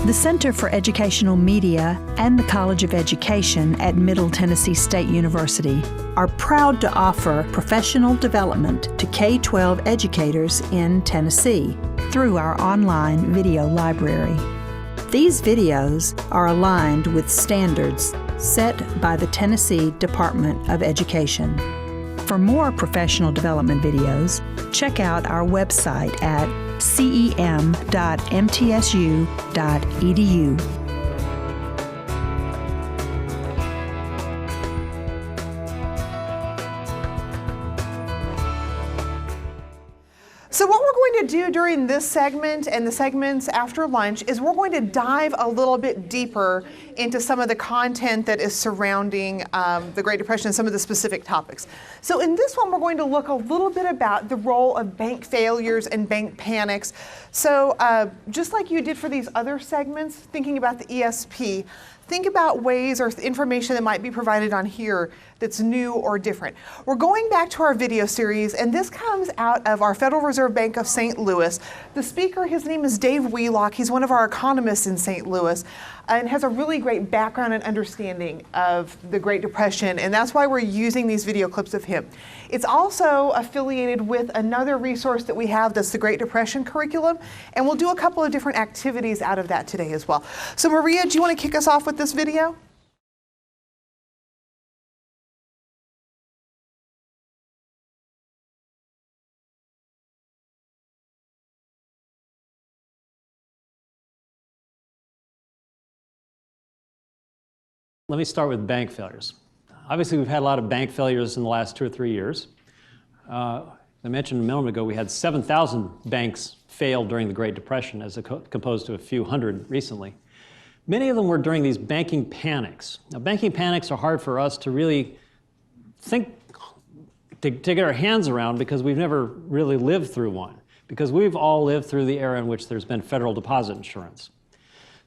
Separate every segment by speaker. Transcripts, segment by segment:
Speaker 1: The Center for Educational Media and the College of Education at Middle Tennessee State University are proud to offer professional development to K-12 educators in Tennessee through our online video library. These videos are aligned with standards set by the Tennessee Department of Education. For more professional development videos, check out our website at cem.mtsu.edu.
Speaker 2: So what we're going to do during this segment and the segments after lunch is we're going to dive a little bit deeper into some of the content that is surrounding the Great Depression and some of the specific topics. So in this one, we're going to look a little bit about the role of bank failures and bank panics. So just like you did for these other segments, thinking about the ESP, think about ways or information that might be provided on here that's new or different. We're going back to our video series, and this comes out of our Federal Reserve Bank of St. Louis. The speaker, his name is Dave Wheelock. He's one of our economists in St. Louis and has a really great background and understanding of the Great Depression, and that's why we're using these video clips of him. It's also affiliated with another resource that we have that's the Great Depression curriculum, and we'll do a couple of different activities out of that today as well. So Maria, do you want to kick us off with this video?
Speaker 3: Let me start with bank failures. Obviously, we've had a lot of bank failures in the last 2 or 3 years. I mentioned a moment ago we had 7,000 banks fail during the Great Depression as opposed to a few hundred recently. Many of them were during these banking panics. Now, banking panics are hard for us to really think, to get our hands around because we've never really lived through one, because we've all lived through the era in which there's been federal deposit insurance.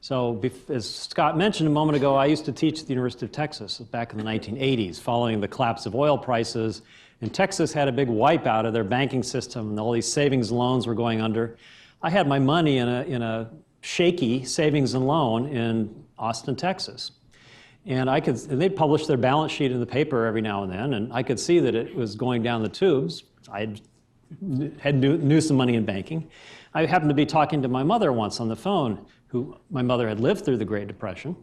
Speaker 3: So as Scott mentioned a moment ago, I used to teach at the University of Texas back in the 1980s following the collapse of oil prices, and Texas had a big wipeout of their banking system and all these savings and loans were going under. I had my money in a shaky savings and loan in Austin, Texas. And they'd publish their balance sheet in the paper every now and then, and I could see that it was going down the tubes. I knew some money in banking. I happened to be talking to my mother once on the phone, my mother had lived through the Great Depression,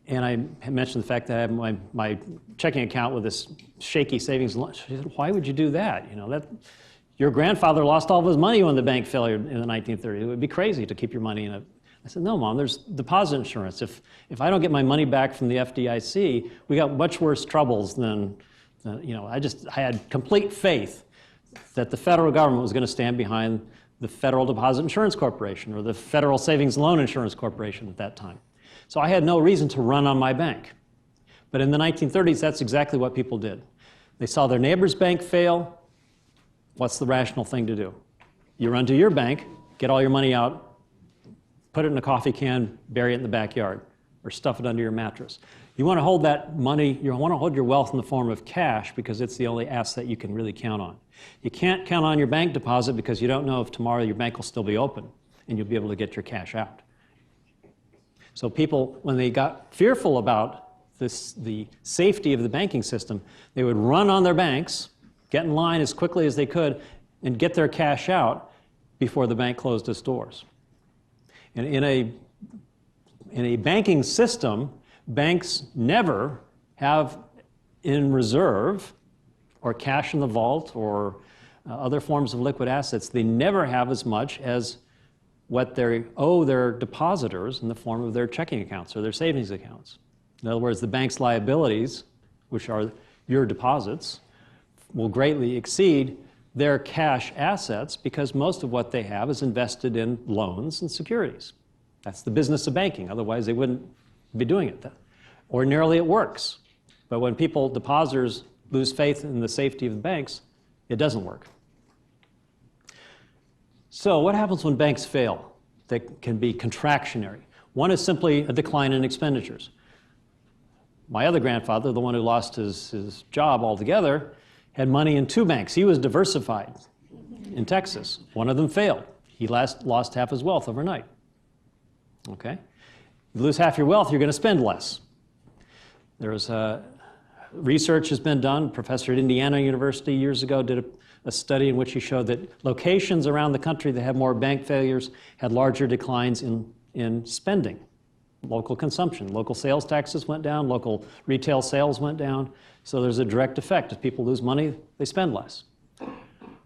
Speaker 3: and I had mentioned the fact that I have my checking account with this shaky savings loan. She said, "Why would you do that? You know, your grandfather lost all of his money when the bank failed in the 1930s. It would be crazy to keep your money in a." I said, "No, Mom, there's deposit insurance. If I don't get my money back from the FDIC, we got much worse troubles than you know." I had complete faith that the federal government was going to stand behind the Federal Deposit Insurance Corporation or the Federal Savings Loan Insurance Corporation at that time. So I had no reason to run on my bank. But in the 1930s, that's exactly what people did. They saw their neighbor's bank fail. What's the rational thing to do? You run to your bank, get all your money out, put it in a coffee can, bury it in the backyard, or stuff it under your mattress. You want to hold that money, you want to hold your wealth in the form of cash because it's the only asset you can really count on. You can't count on your bank deposit because you don't know if tomorrow your bank will still be open and you'll be able to get your cash out. So people, when they got fearful about the safety of the banking system, they would run on their banks, get in line as quickly as they could, and get their cash out before the bank closed its doors. And in a banking system, banks never have in reserve or cash in the vault or other forms of liquid assets. They never have as much as what they owe their depositors in the form of their checking accounts or their savings accounts. In other words, the bank's liabilities, which are your deposits, will greatly exceed their cash assets because most of what they have is invested in loans and securities. That's the business of banking. Otherwise, they wouldn't be doing it. Ordinarily, it works. But when depositors lose faith in the safety of the banks, it doesn't work. So what happens when banks fail? That can be contractionary. One is simply a decline in expenditures. My other grandfather, the one who lost his job altogether, had money in 2 banks. He was diversified in Texas. One of them failed. He lost half his wealth overnight. Okay? You lose half your wealth, you're going to spend less. There's research has been done. A professor at Indiana University years ago did a study in which he showed that locations around the country that had more bank failures had larger declines in spending. Local consumption, local sales taxes went down, local retail sales went down. So there's a direct effect. If people lose money, they spend less.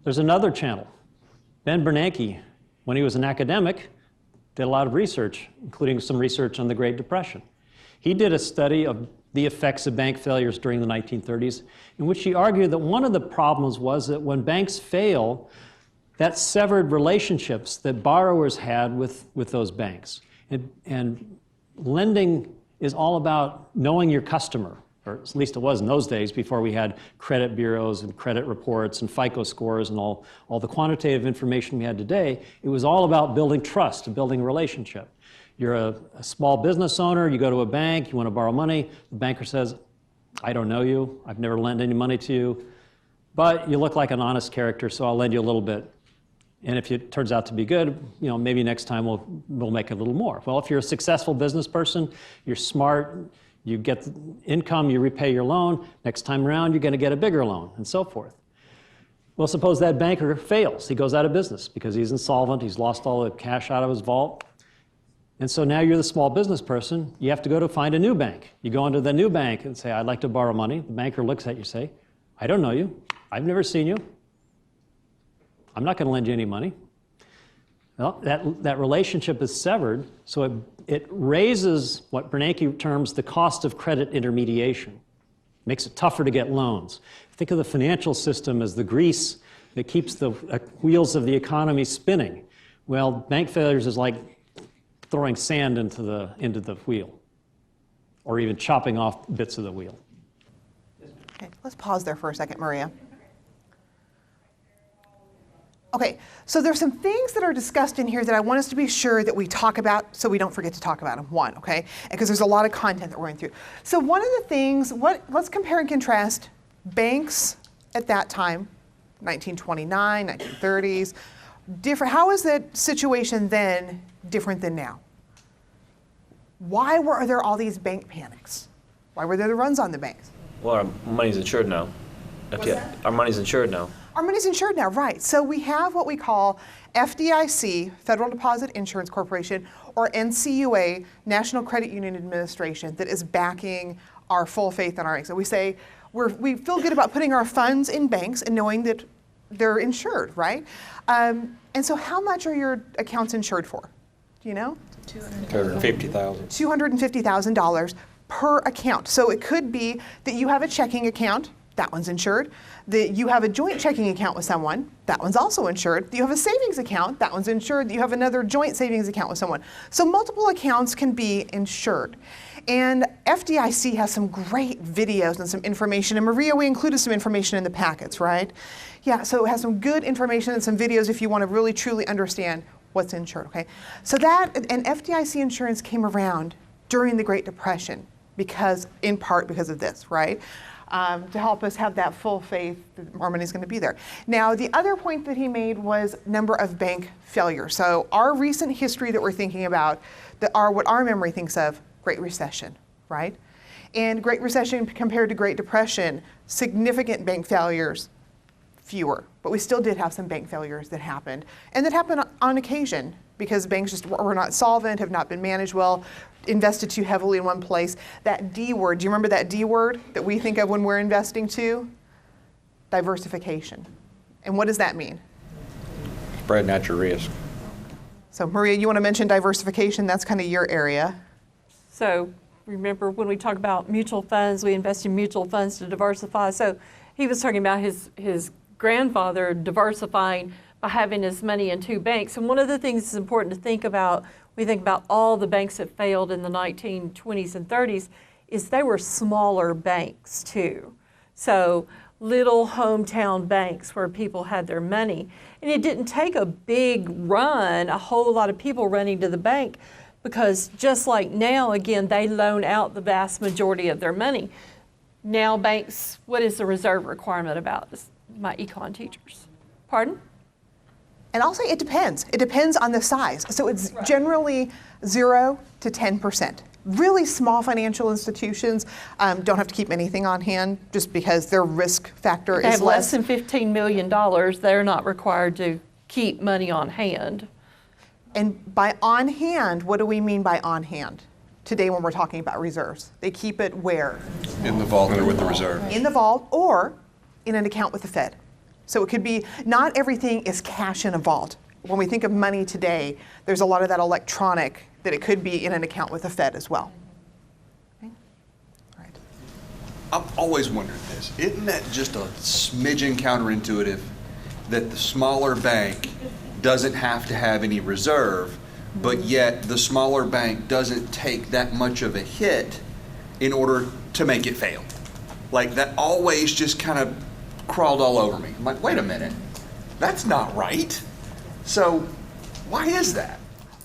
Speaker 3: There's another channel. Ben Bernanke, when he was an academic, did a lot of research, including some research on the Great Depression. He did a study of the effects of bank failures during the 1930s, in which he argued that one of the problems was that when banks fail, that severed relationships that borrowers had with those banks. And lending is all about knowing your customer, or at least it was in those days before we had credit bureaus and credit reports and FICO scores and all the quantitative information we had today. It was all about building trust and building a relationship. You're a small business owner, you go to a bank, you want to borrow money, the banker says, I don't know you, I've never lent any money to you, but you look like an honest character, so I'll lend you a little bit. And if it turns out to be good, maybe next time we'll make a little more. Well, if you're a successful business person, you're smart, you get the income, you repay your loan, next time around you're going to get a bigger loan, and so forth. Well, suppose that banker fails. He goes out of business because he's insolvent, he's lost all the cash out of his vault. And so now you're the small business person, you have to go to find a new bank. You go into the new bank and say, I'd like to borrow money. The banker looks at you and say, I don't know you, I've never seen you. I'm not going to lend you any money. Well, that relationship is severed, so it raises what Bernanke terms the cost of credit intermediation. Makes it tougher to get loans. Think of the financial system as the grease that keeps the wheels of the economy spinning. Well, bank failures is like throwing sand into the wheel, or even chopping off bits of the wheel.
Speaker 2: Okay, let's pause there for a second, Maria. Okay, so there's some things that are discussed in here that I want us to be sure that we talk about so we don't forget to talk about them, one, okay? Because there's a lot of content that we're going through. So one of the things, let's compare and contrast banks at that time, 1929, 1930s, how is that situation then different than now? Why were there all these bank panics? Why were there the runs on the banks?
Speaker 4: Well, our money's insured now. Our money's insured now.
Speaker 2: Our money's insured now, right. So we have what we call FDIC, Federal Deposit Insurance Corporation, or NCUA, National Credit Union Administration, that is backing our full faith in our exit. We say we feel good about putting our funds in banks and knowing that they're insured, right? And so how much are your accounts insured for? Do you know?
Speaker 4: $250,000.
Speaker 2: $250,000 per account. So it could be that you have a checking account, that one's insured. That you have a joint checking account with someone, that one's also insured. That you have a savings account, that one's insured. That you have another joint savings account with someone. So multiple accounts can be insured. And FDIC has some great videos and some information. And Maria, we included some information in the packets, right? Yeah, so it has some good information and some videos if you want to really truly understand what's insured, okay? So and FDIC insurance came around during the Great Depression in part because of this, right? To help us have that full faith that our money's going to be there. Now, the other point that he made was number of bank failures. So our recent history that we're thinking about, what our memory thinks of, Great Recession, right? And Great Recession compared to Great Depression, significant bank failures, fewer. But we still did have some bank failures that happened. And that happened on occasion because banks just were not solvent, have not been managed well, invested too heavily in one place. That D word, do you remember that D word that we think of when we're investing too? Diversification. And what does that mean?
Speaker 4: Spreading out your risk.
Speaker 2: So Maria, you want to mention diversification? That's kind of your area.
Speaker 5: So remember when we talk about mutual funds, we invest in mutual funds to diversify. So he was talking about his grandfather diversifying by having his money in two banks. And one of the things that's important to think about, we think about all the banks that failed in the 1920s and 30s, is they were smaller banks too. So little hometown banks where people had their money. And it didn't take a big run, a whole lot of people running to the bank, because just like now, again, they loan out the vast majority of their money. Now banks, what is the reserve requirement about? My econ teachers. Pardon?
Speaker 2: And I'll say it depends. It depends on the size. So it's generally 0 to 10%. Really small financial institutions don't have to keep anything on hand just because their risk factor
Speaker 5: They
Speaker 2: is
Speaker 5: have less than $15 million, they're not required to keep money on hand.
Speaker 2: And by on hand, what do we mean by on hand today when we're talking about reserves? They keep it where?
Speaker 6: In the vault or with the reserve.
Speaker 2: In the vault or in an account with the Fed. So it could be, not everything is cash in a vault. When we think of money today, there's a lot of that electronic that it could be in an account with the Fed as well. Okay. All right.
Speaker 6: I've always wondered this. Isn't that just a smidgen counterintuitive that the smaller bank doesn't have to have any reserve, but yet the smaller bank doesn't take that much of a hit in order to make it fail? Like, that always just kind of crawled all over me. I'm like, wait a minute, that's not right. So why is that?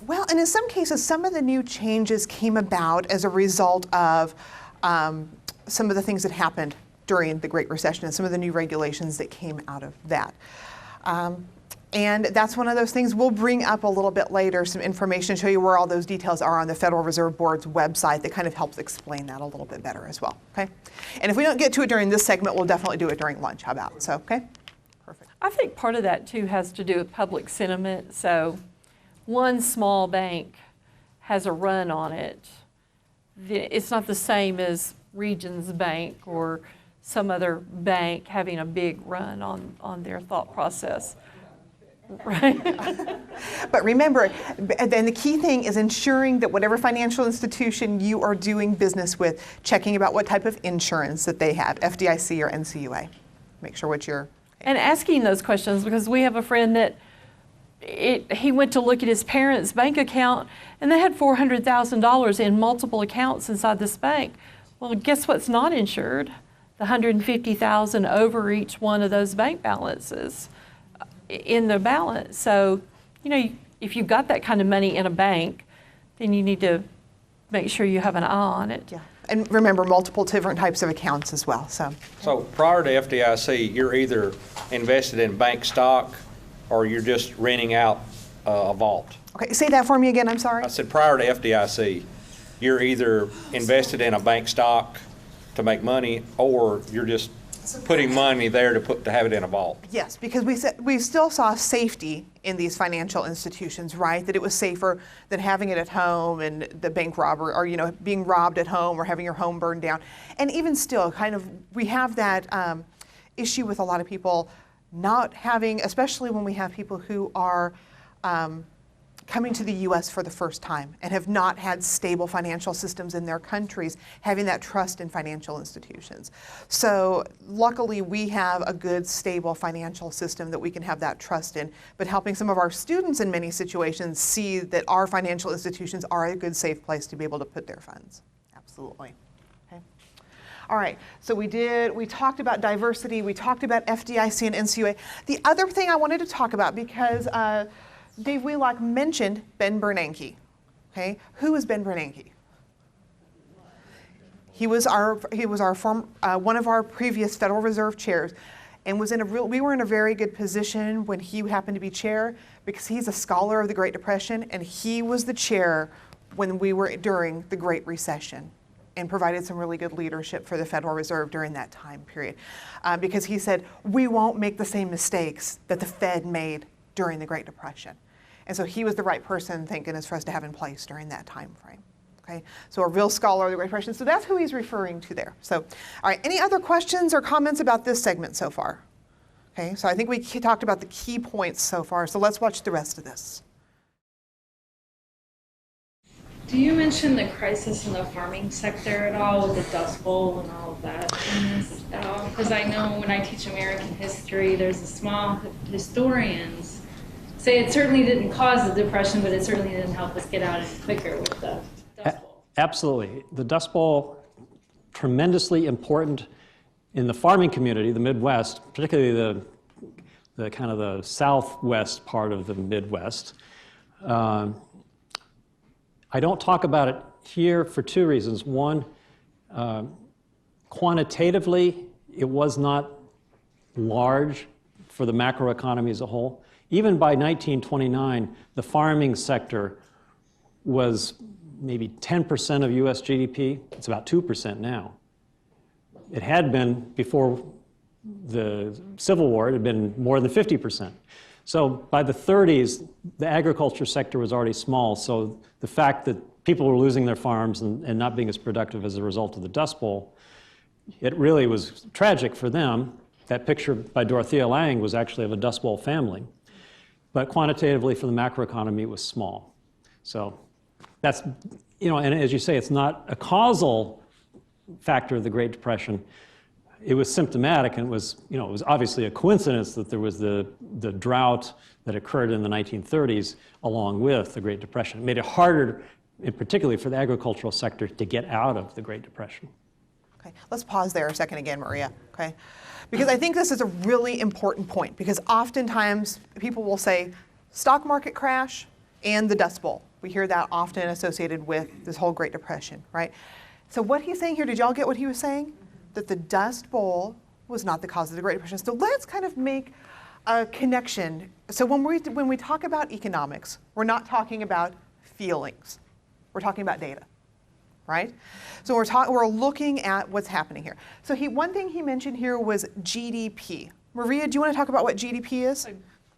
Speaker 2: Well, and in some cases, some of the new changes came about as a result of some of the things that happened during the Great Recession and some of the new regulations that came out of that. And that's one of those things we'll bring up a little bit later, some information, show you where all those details are on the Federal Reserve Board's website that kind of helps explain that a little bit better as well, okay? And if we don't get to it during this segment, we'll definitely do it during lunch. How about? So, okay? Perfect.
Speaker 5: I think part of that too has to do with public sentiment. So one small bank has a run on it. It's not the same as Regions Bank or some other bank having a big run on their thought process. Right.
Speaker 2: But remember, then the key thing is ensuring that whatever financial institution you are doing business with, checking about what type of insurance that they have, FDIC or NCUA. Make sure what you're...
Speaker 5: And asking those questions, because we have a friend that he went to look at his parents' bank account and they had $400,000 in multiple accounts inside this bank. Well, guess what's not insured? The $150,000 over each one of those bank balances in the balance. So, you know, if you've got that kind of money in a bank, then you need to make sure you have an eye on it.
Speaker 2: Yeah. And remember, multiple different types of accounts as well.
Speaker 7: So prior to FDIC, you're either invested in bank stock or you're just renting out a vault.
Speaker 2: Okay, say that for me again, I'm sorry.
Speaker 7: I said prior to FDIC, you're either invested in a bank stock to make money or you're just putting money there to have it in a vault.
Speaker 2: Yes, because we still saw safety in these financial institutions, right? That it was safer than having it at home and the bank robber, or, you know, being robbed at home or having your home burned down. And even still, kind of, we have that issue with a lot of people not having, especially when we have people who are coming to the U.S. for the first time and have not had stable financial systems in their countries, having that trust in financial institutions. So luckily we have a good, stable financial system that we can have that trust in, but helping some of our students in many situations see that our financial institutions are a good, safe place to be able to put their funds. Absolutely. Okay. All right, so we talked about diversity, we talked about FDIC and NCUA. The other thing I wanted to talk about, because Dave Wheelock mentioned Ben Bernanke. Okay, who is Ben Bernanke? He was our one of our previous Federal Reserve chairs, and we were in a very good position when he happened to be chair, because he's a scholar of the Great Depression, and he was the chair when we were during the Great Recession, and provided some really good leadership for the Federal Reserve during that time period, because he said we won't make the same mistakes that the Fed made during the Great Depression. And so he was the right person, thank goodness, for us to have in place during that time frame. Okay, so a real scholar of the Great Depression. So that's who he's referring to there. So, all right, any other questions or comments about this segment so far? Okay, so I think we talked about the key points so far. So let's watch the rest of this.
Speaker 8: Do you mention the crisis in the farming sector at all with the Dust Bowl and all of that in this at all? Because I know when I teach American history, there's a small historians say it certainly didn't cause the Depression, but it certainly didn't help us get out quicker with the Dust Bowl.
Speaker 3: Absolutely. The Dust Bowl, tremendously important in the farming community, the Midwest, particularly the kind of the southwest part of the Midwest. I don't talk about it here for two reasons. One, quantitatively, it was not large for the macroeconomy as a whole. Even by 1929, the farming sector was maybe 10% of US GDP. It's about 2% now. It had been, before the Civil War, it had been more than 50%. So by the 30s, the agriculture sector was already small. So the fact that people were losing their farms and not being as productive as a result of the Dust Bowl, it really was tragic for them. That picture by Dorothea Lange was actually of a Dust Bowl family. But quantitatively, for the macroeconomy, it was small. So that's, and as you say, it's not a causal factor of the Great Depression. It was symptomatic, and it was obviously a coincidence that there was the drought that occurred in the 1930s along with the Great Depression. It made it harder, particularly for the agricultural sector, to get out of the Great Depression.
Speaker 2: Okay, let's pause there a second again, Maria, okay? Because I think this is a really important point, because oftentimes people will say stock market crash and the Dust Bowl. We hear that often associated with this whole Great Depression, right? So what he's saying here, did y'all get what he was saying? That the Dust Bowl was not the cause of the Great Depression. So let's kind of make a connection. So when we talk about economics, we're not talking about feelings. We're talking about data, right? So we're looking at what's happening here. So one thing he mentioned here was GDP. Maria, do you want to talk about what GDP is?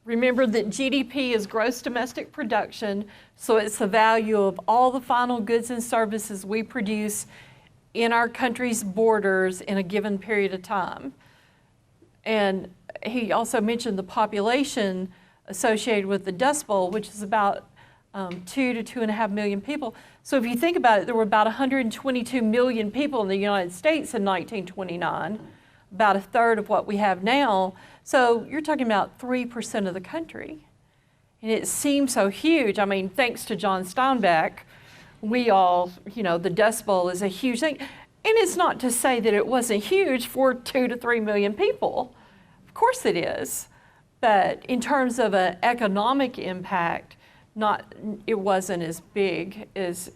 Speaker 5: Remember that GDP is gross domestic production, so it's the value of all the final goods and services we produce in our country's borders in a given period of time. And he also mentioned the population associated with the Dust Bowl, which is about 2 to 2.5 million people. So if you think about it, there were about 122 million people in the United States in 1929, about a third of what we have now. So you're talking about 3% of the country. And it seems so huge. I mean, thanks to John Steinbeck, we all, the Dust Bowl is a huge thing. And it's not to say that it wasn't huge for 2 to 3 million people. Of course it is. But in terms of an economic impact, it wasn't as big as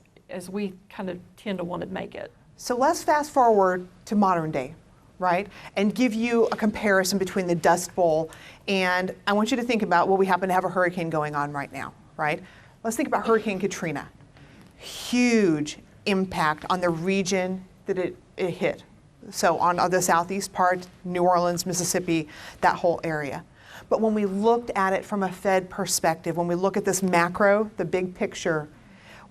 Speaker 5: we kind of tend to want to make it.
Speaker 2: So let's fast forward to modern day, right? And give you a comparison between the Dust Bowl, and I want you to think about, we happen to have a hurricane going on right now, right? Let's think about Hurricane Katrina. Huge impact on the region that it hit. So on the southeast part, New Orleans, Mississippi, that whole area. But when we looked at it from a Fed perspective, when we look at this macro, the big picture,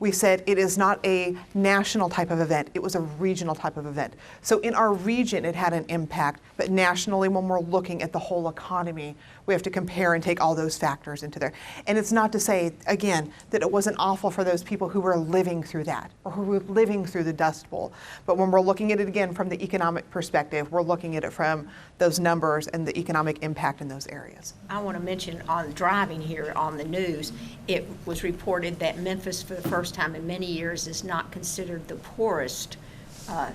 Speaker 2: we said it is not a national type of event, it was a regional type of event. So in our region, it had an impact, but nationally, when we're looking at the whole economy, we have to compare and take all those factors into there. And it's not to say, again, that it wasn't awful for those people who were living through that, or who were living through the Dust Bowl. But when we're looking at it again from the economic perspective, we're looking at it from those numbers and the economic impact in those areas.
Speaker 9: I want to mention on driving here on the news, it was reported that Memphis, for the first time in many years, is not considered the poorest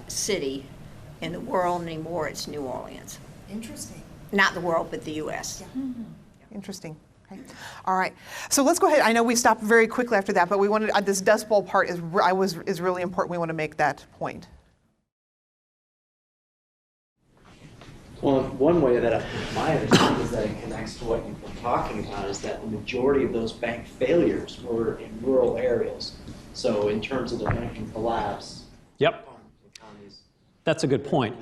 Speaker 9: city in the world anymore. It's New Orleans.
Speaker 2: Interesting.
Speaker 9: Not the world, but the U.S.
Speaker 2: Yeah. Mm-hmm. Interesting. Okay. All right. So let's go ahead. I know we stopped very quickly after that, but we wanted this Dust Bowl part is really important. We want to make that point.
Speaker 10: Well, one way that my understanding is that it connects to what you've been talking about is that the majority of those bank failures were in rural areas. So in terms of the banking collapse,
Speaker 3: yep, that's a good point.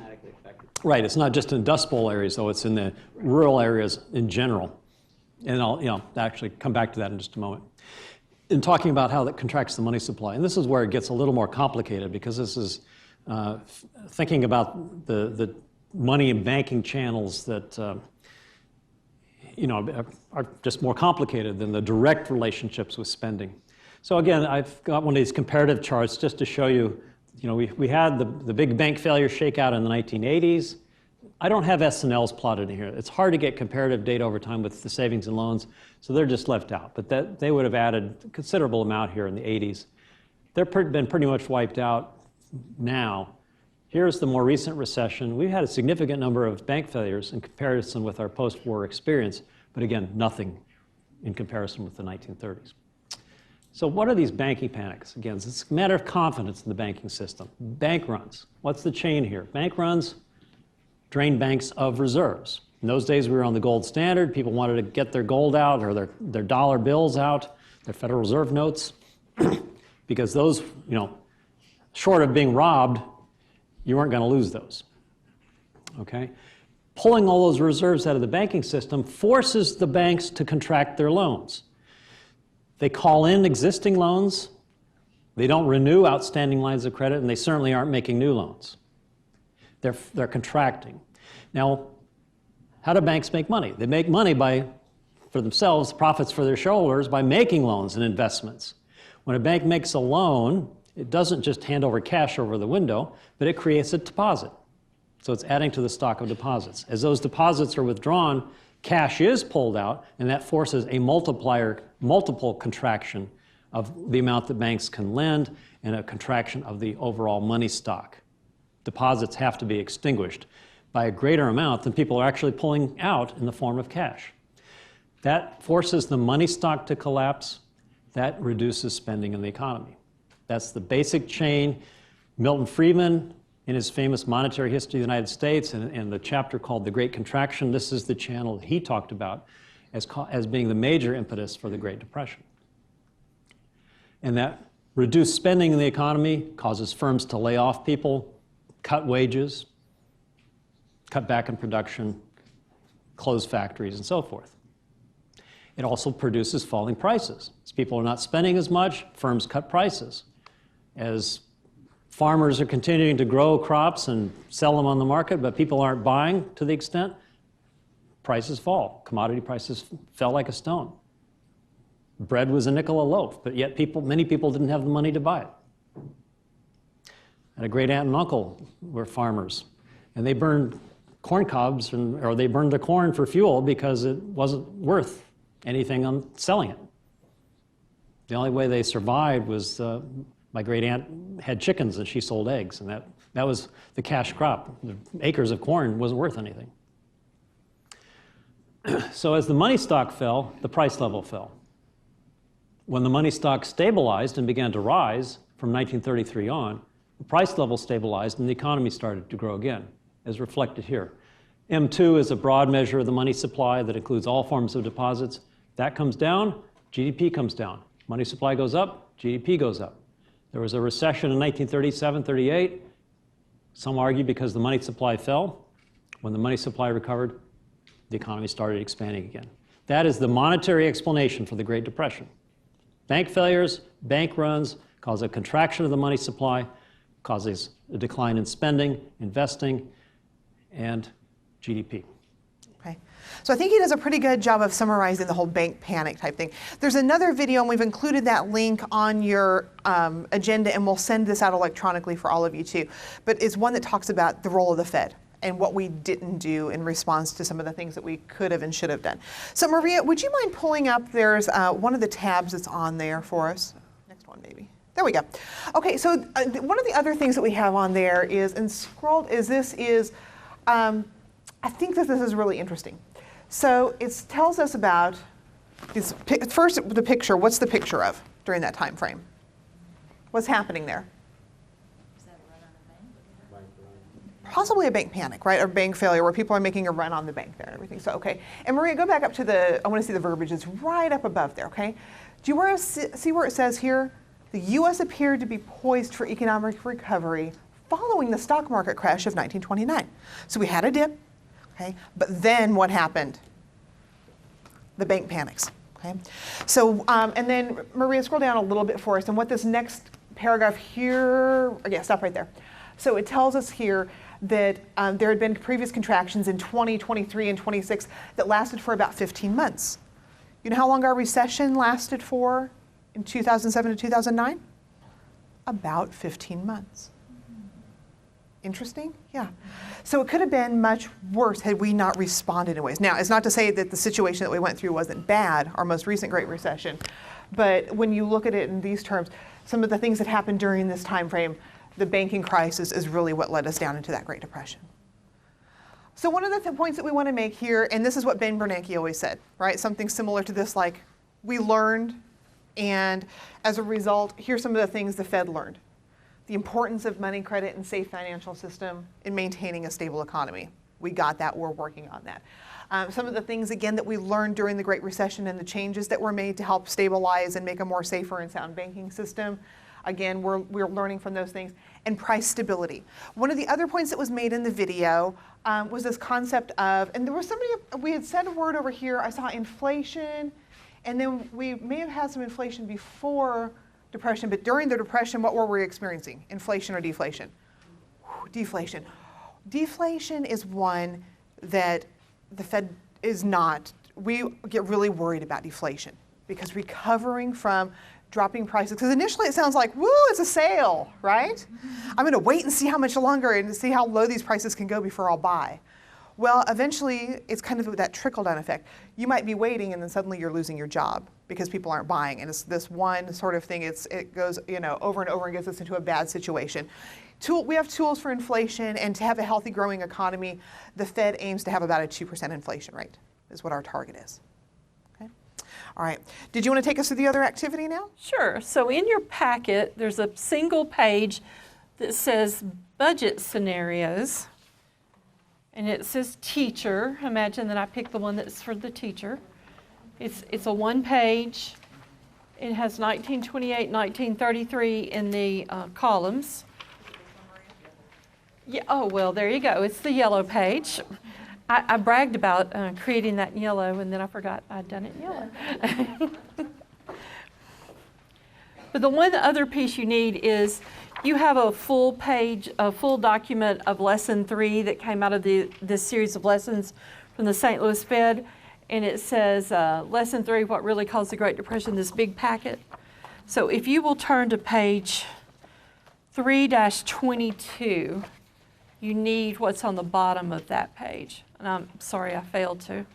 Speaker 3: Right, it's not just in Dust Bowl areas, though, it's in the rural areas in general. And I'll actually come back to that in just a moment. In talking about how that contracts the money supply, and this is where it gets a little more complicated, because this is thinking about the money and banking channels that are just more complicated than the direct relationships with spending. So again, I've got one of these comparative charts just to show you. We had the big bank failure shakeout in the 1980s. I don't have S&Ls plotted in here. It's hard to get comparative data over time with the savings and loans, so they're just left out. But they would have added a considerable amount here in the 80s. They've been pretty much wiped out now. Here's the more recent recession. We've had a significant number of bank failures in comparison with our post-war experience, but again, nothing in comparison with the 1930s. So what are these banking panics? Again, it's a matter of confidence in the banking system. Bank runs. What's the chain here? Bank runs drain banks of reserves. In those days, we were on the gold standard. People wanted to get their gold out or their dollar bills out, their Federal Reserve notes, because those, short of being robbed, you weren't going to lose those. Okay? Pulling all those reserves out of the banking system forces the banks to contract their loans. They call in existing loans, they don't renew outstanding lines of credit, and they certainly aren't making new loans. They're contracting. Now, how do banks make money? They make money for themselves, profits for their shareholders, by making loans and investments. When a bank makes a loan, it doesn't just hand over cash over the window, but it creates a deposit. So it's adding to the stock of deposits. As those deposits are withdrawn, cash is pulled out, and that forces a multiple contraction of the amount that banks can lend and a contraction of the overall money stock. Deposits have to be extinguished by a greater amount than people are actually pulling out in the form of cash. That forces the money stock to collapse. That reduces spending in the economy. That's the basic chain. Milton Friedman, in his famous Monetary History of the United States and the chapter called The Great Contraction, this is the channel that he talked about as being the major impetus for the Great Depression. And that reduced spending in the economy causes firms to lay off people, cut wages, cut back in production, close factories, and so forth. It also produces falling prices. As people are not spending as much, firms cut prices. As farmers are continuing to grow crops and sell them on the market, but people aren't buying to the extent, prices fall. Commodity prices fell like a stone. Bread was a nickel a loaf, but yet many people didn't have the money to buy it. I had a great aunt and uncle were farmers, and they burned corn cobs, or they burned the corn for fuel because it wasn't worth anything on selling it. The only way they survived was my great aunt had chickens and she sold eggs, and that was the cash crop. The acres of corn wasn't worth anything. So as the money stock fell, the price level fell. When the money stock stabilized and began to rise from 1933 on, the price level stabilized and the economy started to grow again, as reflected here. M2 is a broad measure of the money supply that includes all forms of deposits. That comes down, GDP comes down. Money supply goes up, GDP goes up. There was a recession in 1937-38. Some argue because the money supply fell. When the money supply recovered, the economy started expanding again. That is the monetary explanation for the Great Depression. Bank failures, bank runs cause a contraction of the money supply, causes a decline in spending, investing, and GDP.
Speaker 2: Okay. So I think he does a pretty good job of summarizing the whole bank panic type thing. There's another video, and we've included that link on your agenda, and we'll send this out electronically for all of you too. But it's one that talks about the role of the Fed and what we didn't do in response to some of the things that we could have and should have done. So Maria, would you mind pulling up, there's one of the tabs that's on there for us. Next one, maybe. There we go. Okay, so one of the other things that we have on there is, and scrolled, I think that this is really interesting. So it tells us about, first the picture, what's the picture of during that time frame? What's happening there?
Speaker 11: Is that a run on a bank?
Speaker 2: Possibly a bank panic, right? Or bank failure where people are making a run on the bank there and everything. So, okay. And Maria, go back up to I want to see the verbiage. It's right up above there, okay? Do you see where it says here, the U.S. appeared to be poised for economic recovery following the stock market crash of 1929. So we had a dip. Okay, but then what happened? The bank panics. Okay, so and then Maria, scroll down a little bit for us, and what this next paragraph here, stop right there. So it tells us here that there had been previous contractions in 20, 23, and 26 that lasted for about 15 months. You know how long our recession lasted for in 2007 to 2009? About 15 months. Interesting? Yeah. So it could have been much worse had we not responded in ways. Now, it's not to say that the situation that we went through wasn't bad, our most recent Great Recession, but when you look at it in these terms, some of the things that happened during this time frame, the banking crisis is really what led us down into that Great Depression. So one of the points that we want to make here, and this is what Ben Bernanke always said, right? Something similar to this, like, we learned, and as a result, here's some of the things the Fed learned. The importance of money, credit, and safe financial system in maintaining a stable economy. We got that, we're working on that. Some of the things, again, that we learned during the Great Recession and the changes that were made to help stabilize and make a more safer and sound banking system. Again, we're learning from those things. And price stability. One of the other points that was made in the video was this concept of, and there was somebody, we had said a word over here, I saw inflation, and then we may have had some inflation before Depression, but during the Depression, what were we experiencing? Inflation or deflation? Deflation. Deflation is one that the Fed is not, we get really worried about deflation because recovering from dropping prices, because initially it sounds like, woo, it's a sale, right? I'm going to wait and see how much longer and see how low these prices can go before I'll buy. Well, eventually it's kind of that trickle-down effect. You might be waiting and then suddenly you're losing your job because people aren't buying, and it's this one sort of thing. It goes, over and over and gets us into a bad situation. We have tools for inflation, and to have a healthy, growing economy, the Fed aims to have about a 2% inflation rate, is what our target is. Okay. All right. Did you want to take us through the other activity now?
Speaker 5: Sure. So in your packet, there's a single page that says budget scenarios, and it says teacher. Imagine that I picked the one that's for the teacher. It's a one page. It has 1928, 1933 in the columns. Yeah, oh, well, there you go. It's the yellow page. I bragged about creating that in yellow, and then I forgot I'd done it in yellow. But the one other piece you need is you have a full page, a full document of Lesson 3 that came out of this series of lessons from the St. Louis Fed, and it says Lesson 3, What Really Caused the Great Depression, this big packet. So if you will turn to page 3-22, you need what's on the bottom of that page. And I'm sorry I failed to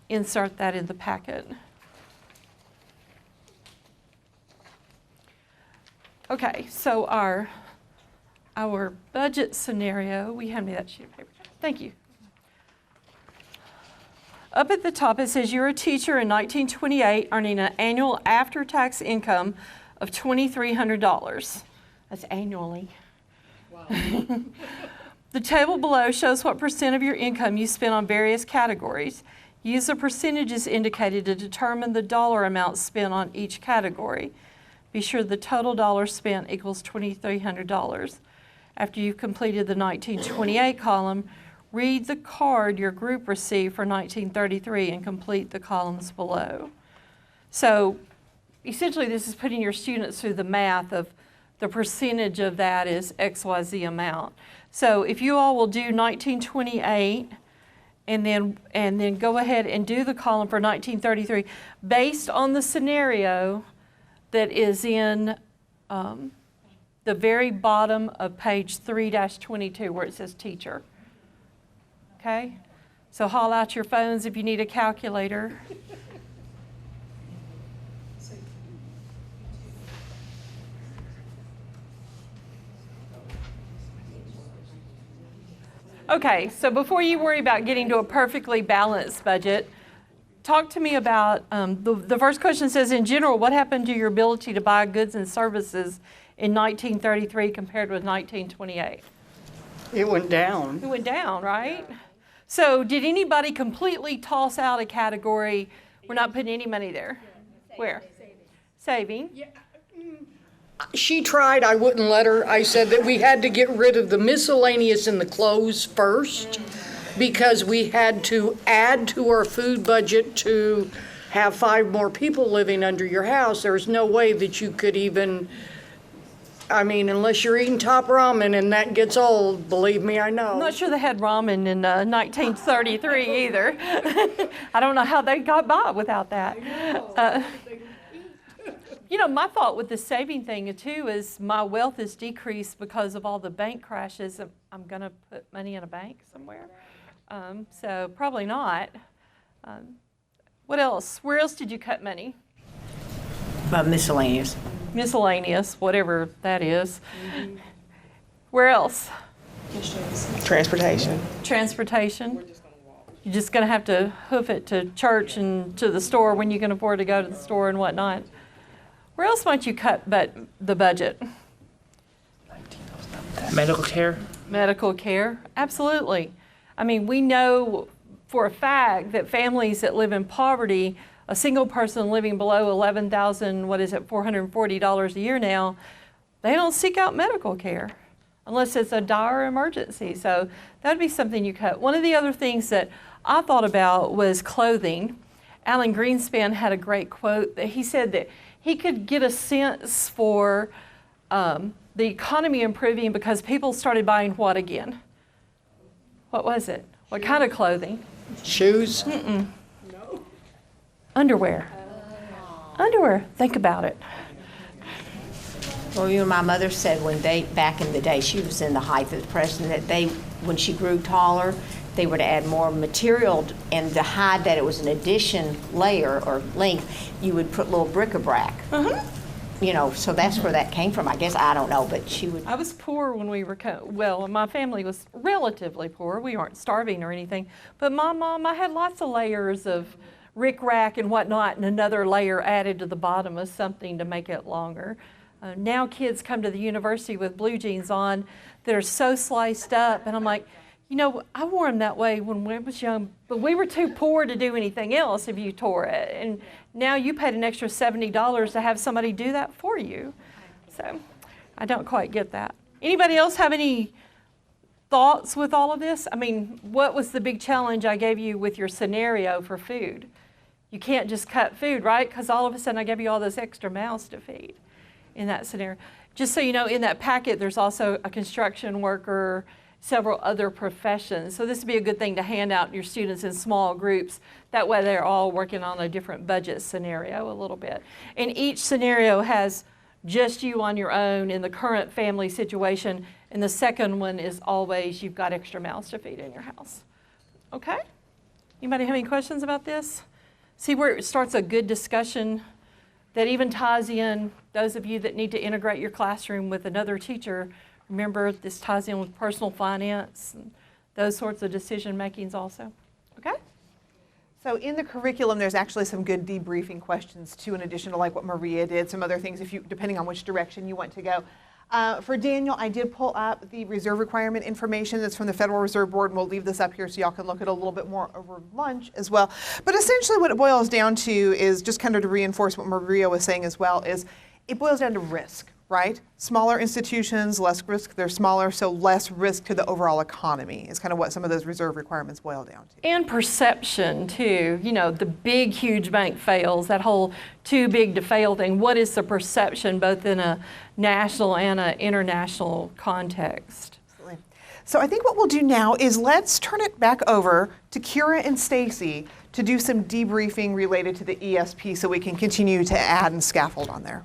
Speaker 5: insert that in the packet. Okay, so our budget scenario, we hand me that sheet of paper. Thank you. Up at the top it says you're a teacher in 1928 earning an annual after-tax income of $2,300. That's annually. Wow. The table below shows what percent of your income you spend on various categories. Use the percentages indicated to determine the dollar amount spent on each category. Be sure the total dollars spent equals $2,300. After you've completed the 1928 column, read the card your group received for 1933 and complete the columns below. So essentially this is putting your students through the math of the percentage of that is XYZ amount. So if you all will do 1928 and then go ahead and do the column for 1933 based on the scenario that is in the very bottom of page 3-22 where it says teacher. Okay? So haul out your phones if you need a calculator. Okay, so before you worry about getting to a perfectly balanced budget, talk to me about, the first question says, in general, what happened to your ability to buy goods and services in 1933 compared with 1928?
Speaker 12: It went down.
Speaker 5: It went down, right? So did anybody completely toss out a category, we're not putting any money there? Where? Saving.
Speaker 12: Yeah. She tried, I wouldn't let her. I said that we had to get rid of the miscellaneous and the clothes first because we had to add to our food budget to have 5 more people living under your house. There's no way that you could even, I mean, unless you're eating top ramen and that gets old, believe me, I know.
Speaker 5: I'm not sure they had ramen in 1933 either. I don't know how they got by without that. You know, my thought with the saving thing too is my wealth is decreased because of all the bank crashes. I'm going to put money in a bank somewhere. So probably not. What else? Where else did you cut money?
Speaker 9: Miscellaneous.
Speaker 5: Miscellaneous, whatever that is. Mm-hmm. Where else?
Speaker 13: Transportation.
Speaker 5: Transportation. You're just going to have to hoof it to church and to the store when you can afford to go to the store and whatnot. Where else might you cut but the budget?
Speaker 13: Medical care.
Speaker 5: Medical care, absolutely. I mean, we know for a fact that families that live in poverty, a single person living below $440 a year now, they don't seek out medical care unless it's a dire emergency. So that would be something you cut. One of the other things that I thought about was clothing. Alan Greenspan had a great quote that he said that he could get a sense for the economy improving because people started buying what again? What was it? What kind of clothing?
Speaker 12: Shoes?
Speaker 5: No. Underwear. Underwear. Think about it.
Speaker 9: Well, my mother said back in the day, she was in the height of the Depression, that when she grew taller, they would add more material, and to hide that it was an addition layer or length, you would put little bric-a-brac. So that's where that came from. I guess, I don't know, but she would.
Speaker 5: I was poor when we were, my family was relatively poor. We weren't starving or anything. But my mom, I had lots of layers of rick-rack and whatnot, and another layer added to the bottom of something to make it longer. Now kids come to the university with blue jeans on that are so sliced up, and I'm like, I wore them that way when I was young, but we were too poor to do anything else if you tore it. And now you paid an extra $70 to have somebody do that for you. So I don't quite get that. Anybody else have any thoughts with all of this? I mean, what was the big challenge I gave you with your scenario for food? You can't just cut food, right? Because all of a sudden I gave you all those extra mouths to feed in that scenario. Just so you know, in that packet, there's also a construction worker, several other professions. So this would be a good thing to hand out to your students in small groups. That way they're all working on a different budget scenario a little bit. And each scenario has just you on your own in the current family situation. And the second one is always you've got extra mouths to feed in your house. Okay? Anybody have any questions about this? See where it starts a good discussion that even ties in those of you that need to integrate your classroom with another teacher. Remember, this ties in with personal finance and those sorts of decision makings also. Okay?
Speaker 2: So in the curriculum, there's actually some good debriefing questions too, in addition to like what Maria did, some other things depending on which direction you want to go. For Daniel, I did pull up the reserve requirement information that's from the Federal Reserve Board, and we'll leave this up here so y'all can look at it a little bit more over lunch as well. But essentially what it boils down to is, just kind of to reinforce what Maria was saying as well, is it boils down to risk, right? Smaller institutions, less risk, they're smaller, so less risk to the overall economy is kind of what some of those reserve requirements boil down to.
Speaker 5: And perception too. The big, huge bank fails, that whole too big to fail thing. What is the perception both in a national and an international context?
Speaker 2: Absolutely. So I think what we'll do now is let's turn it back over to Kira and Stacy to do some debriefing related to the ESP so we can continue to add and scaffold on there.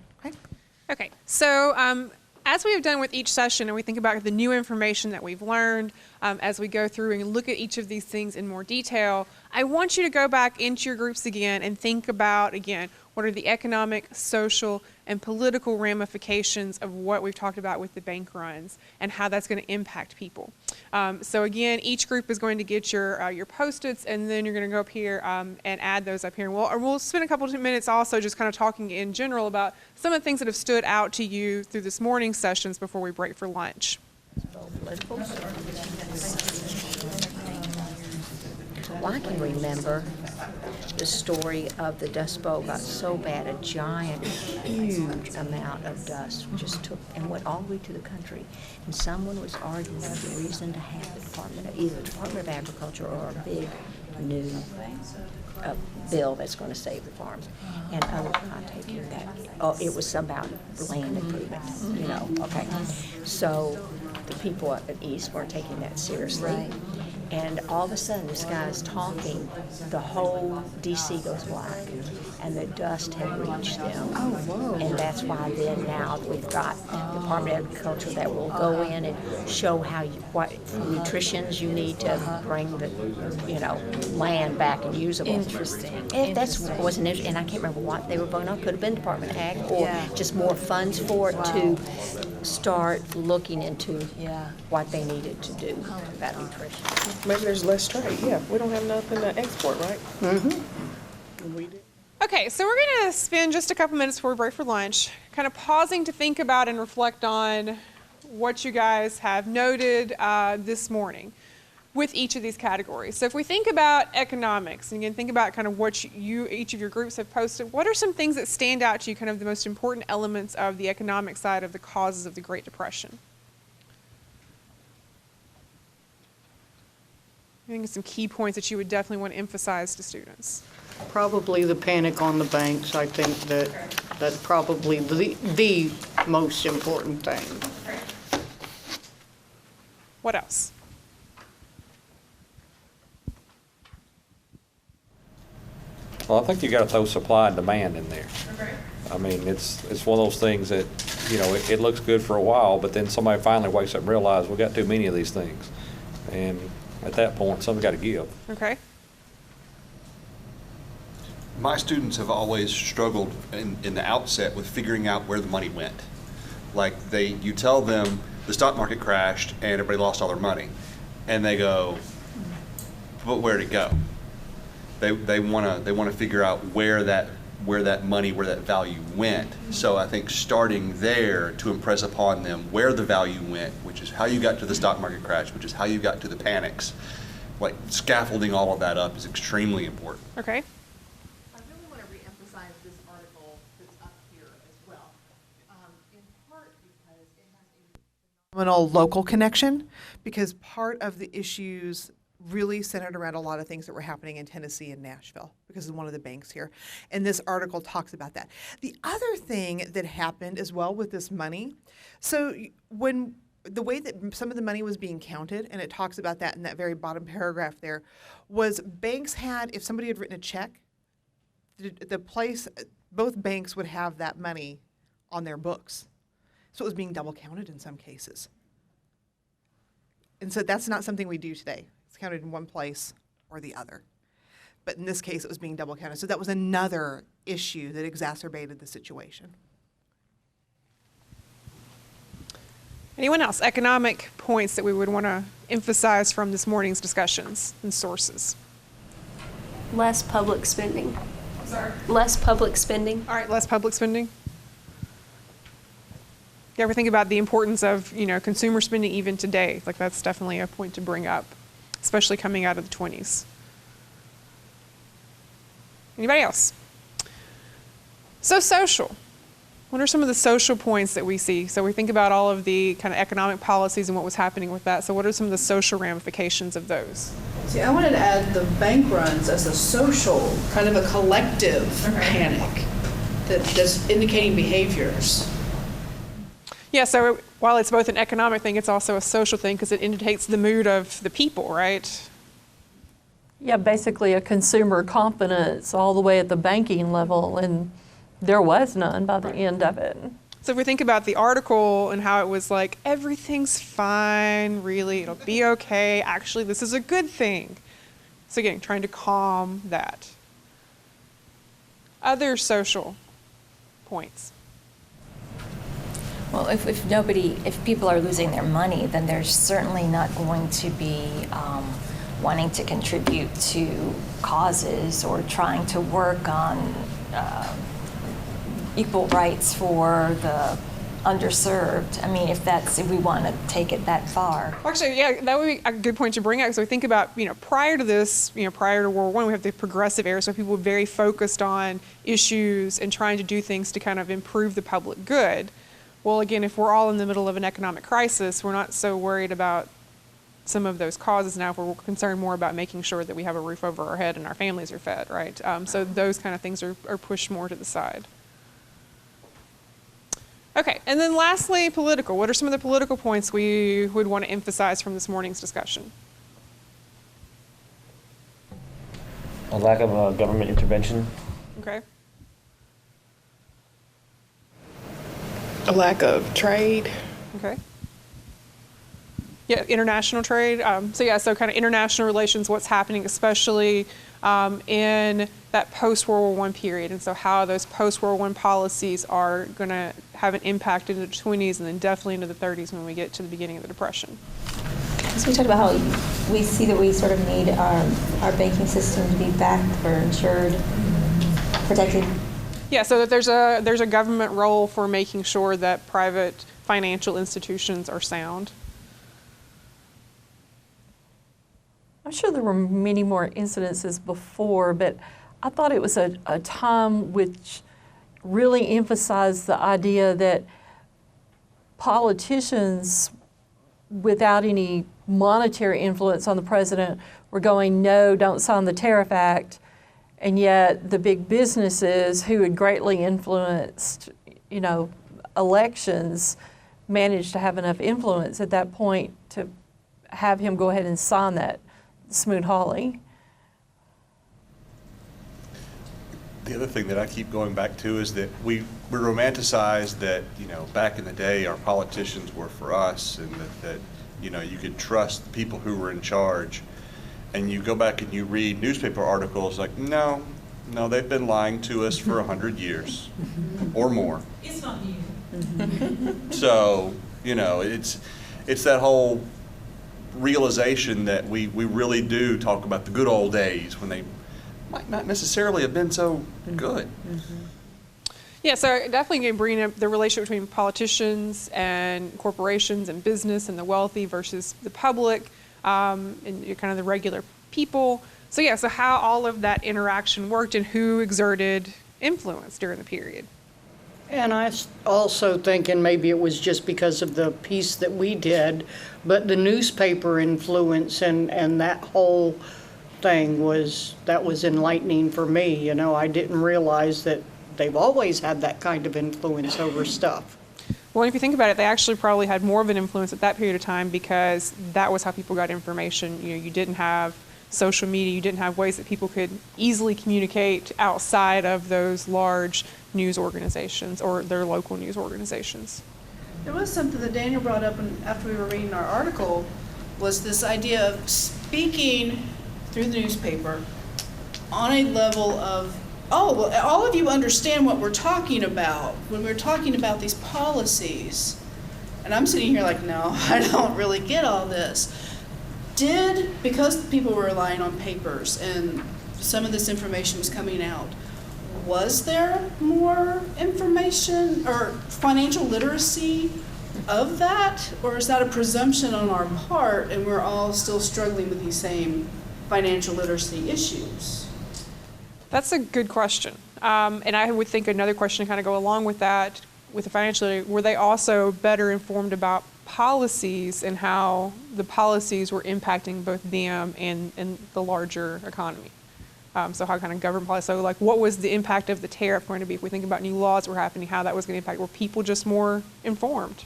Speaker 13: Okay, so as we have done with each session, and we think about the new information that we've learned as we go through and look at each of these things in more detail, I want you to go back into your groups again and think about, again, what are the economic, social, and political ramifications of what we've talked about with the bank runs and how that's going to impact people. So again, each group is going to get your Post-its, and then you're going to go up here and add those up here. And we'll spend a couple of minutes also just kind of talking in general about some of the things that have stood out to you through this morning's sessions before we break for lunch.
Speaker 9: Well, I can remember the story of the Dust Bowl got so bad, a giant, huge amount of dust just took and went all the way to the country. And someone was arguing the reason to have the either the Department of Agriculture or a big new bill that's going to save the farms. And others not taking that. Oh, it was about land improvement, okay. So the people up at East weren't taking that seriously. Right. And all of a sudden, this guy is talking, the whole DC goes black, and the dust had reached them. Oh, whoa. And that's why then now we've got the Department of Agriculture that will go in and show how what nutritions you need to bring the, land back and usable.
Speaker 11: Interesting.
Speaker 9: And that's was an interesting, and I can't remember what they were voting on. Could have been Department of Ag or just more funds for it to start looking into what they needed to do about nutrition.
Speaker 14: Maybe there's less trade. Yeah, we don't have nothing to export, right?
Speaker 9: Mm-hmm.
Speaker 14: We do.
Speaker 13: Okay, so we're going to spend just a couple minutes before we break for lunch, kind of pausing to think about and reflect on what you guys have noted this morning. with each of these categories. So if we think about economics, and again, think about kind of what each of your groups have posted, what are some things that stand out to you, kind of the most important elements of the economic side of the causes of the Great Depression? I think some key points that you would definitely want to emphasize to students.
Speaker 12: Probably the panic on the banks. I think that's probably the most important thing.
Speaker 13: What else?
Speaker 7: Well, I think you got to throw supply and demand in there.
Speaker 13: Okay.
Speaker 7: I mean, it's one of those things that, you know, it looks good for a while, but then somebody finally wakes up and realizes we got too many of these things. And at that point, something's got to give.
Speaker 13: Okay.
Speaker 6: My students have always struggled in the outset with figuring out where the money went. Like you tell them the stock market crashed and everybody lost all their money, and they go, but where'd it go? They want to figure out where that value went. So I think starting there to impress upon them where the value went, which is how you got to the stock market crash, which is how you got to the panics, like scaffolding all of that up is extremely important.
Speaker 13: Okay.
Speaker 2: I really want to reemphasize this article that's up here as well, in part because it has a phenomenal local connection, because part of the issues really centered around a lot of things that were happening in Tennessee and Nashville because of one of the banks here. And this article talks about that. The other thing that happened as well with this money, so when the way that some of the money was being counted, and it talks about that in that very bottom paragraph there, was banks had, if somebody had written a check, both banks would have that money on their books. So it was being double counted in some cases. And so that's not something we do today. It's counted in one place or the other. But in this case, it was being double counted. So that was another issue that exacerbated the situation.
Speaker 13: Anyone else? Economic points that we would want to emphasize from this morning's discussions and sources?
Speaker 15: Less public spending.
Speaker 13: Sorry?
Speaker 15: Less public spending.
Speaker 13: All right, less public spending. You ever think about the importance of, consumer spending even today? Like that's definitely a point to bring up, especially coming out of the 20s. Anybody else? So social. What are some of the social points that we see? So we think about all of the kind of economic policies and what was happening with that. So what are some of the social ramifications of those?
Speaker 16: See, I wanted to add the bank runs as a social, kind of a collective panic that's indicating behaviors.
Speaker 13: Yeah, so while it's both an economic thing, it's also a social thing because it indicates the mood of the people, right?
Speaker 5: Yeah, basically a consumer confidence all the way at the banking level, and there was none by the end of it.
Speaker 13: So if we think about the article and how it was like, everything's fine, really, it'll be okay, actually this is a good thing. So again, trying to calm that. Other social points.
Speaker 11: Well, if people are losing their money, then they're certainly not going to be wanting to contribute to causes or trying to work on equal rights for the underserved. I mean, if we want to take it that far.
Speaker 13: Well, actually, yeah, that would be a good point to bring up. So we think about, prior to this, prior to World War I, we have the progressive era, so people were very focused on issues and trying to do things to kind of improve the public good. Well, again, if we're all in the middle of an economic crisis, we're not so worried about some of those causes now. We're concerned more about making sure that we have a roof over our head and our families are fed, right? So those kind of things are pushed more to the side. Okay, and then lastly, political. What are some of the political points we would want to emphasize from this morning's discussion?
Speaker 4: A lack of government intervention.
Speaker 13: Okay.
Speaker 14: A lack of trade.
Speaker 13: Okay. Yeah, international trade. So kind of international relations, what's happening, especially in that post-World War I period, and so how those post-World War I policies are going to have an impact into the 20s and then definitely into the 30s when we get to the beginning of the Depression.
Speaker 15: So we talked about how we see that we sort of need our banking system to be backed or insured, protected.
Speaker 13: Yeah, so that there's a government role for making sure that private financial institutions are sound.
Speaker 5: I'm sure there were many more incidences before, but I thought it was a time which really emphasized the idea that politicians, without any monetary influence on the president, were going, no, don't sign the Tariff Act. And yet the big businesses who had greatly influenced, elections managed to have enough influence at that point to have him go ahead and sign that Smoot-Hawley.
Speaker 6: The other thing that I keep going back to is that we romanticize that, back in the day our politicians were for us, and that you could trust the people who were in charge. And you go back and you read newspaper articles like, no, they've been lying to us for 100 years or more.
Speaker 17: It's not new.
Speaker 6: So, it's that whole realization that we really do talk about the good old days when they might not necessarily have been so good.
Speaker 13: Yeah, so definitely bringing up the relationship between politicians and corporations and business and the wealthy versus the public and kind of the regular people. So yeah, so how all of that interaction worked and who exerted influence during the period.
Speaker 12: And I also think, and maybe it was just because of the piece that we did, but the newspaper influence and that whole thing was enlightening for me. I didn't realize that they've always had that kind of influence over stuff.
Speaker 13: Well, if you think about it, they actually probably had more of an influence at that period of time because that was how people got information. You didn't have social media, you didn't have ways that people could easily communicate outside of those large news organizations or their local news organizations.
Speaker 16: There was something that Daniel brought up after we were reading our article, was this idea of speaking through the newspaper on a level of, well, all of you understand what we're talking about when we're talking about these policies. And I'm sitting here like, no, I don't really get all this. Because people were relying on papers and some of this information was coming out, was there more information or financial literacy of that? Or is that a presumption on our part and we're all still struggling with these same financial literacy issues?
Speaker 13: That's a good question. And I would think another question to kind of go along with that, with the financial literacy, were they also better informed about policies and how the policies were impacting both them and the larger economy? So how kind of government policy, so like what was the impact of the tariff going to be if we think about new laws were happening, how that was going to impact, were people just more informed?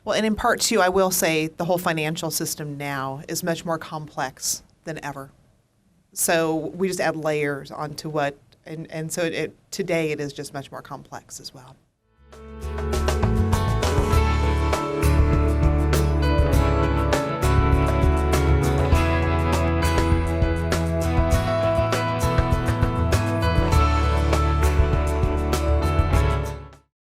Speaker 2: Well, and in part too, I will say the whole financial system now is much more complex than ever. So we just add layers onto what, and so today it is just much more complex as well.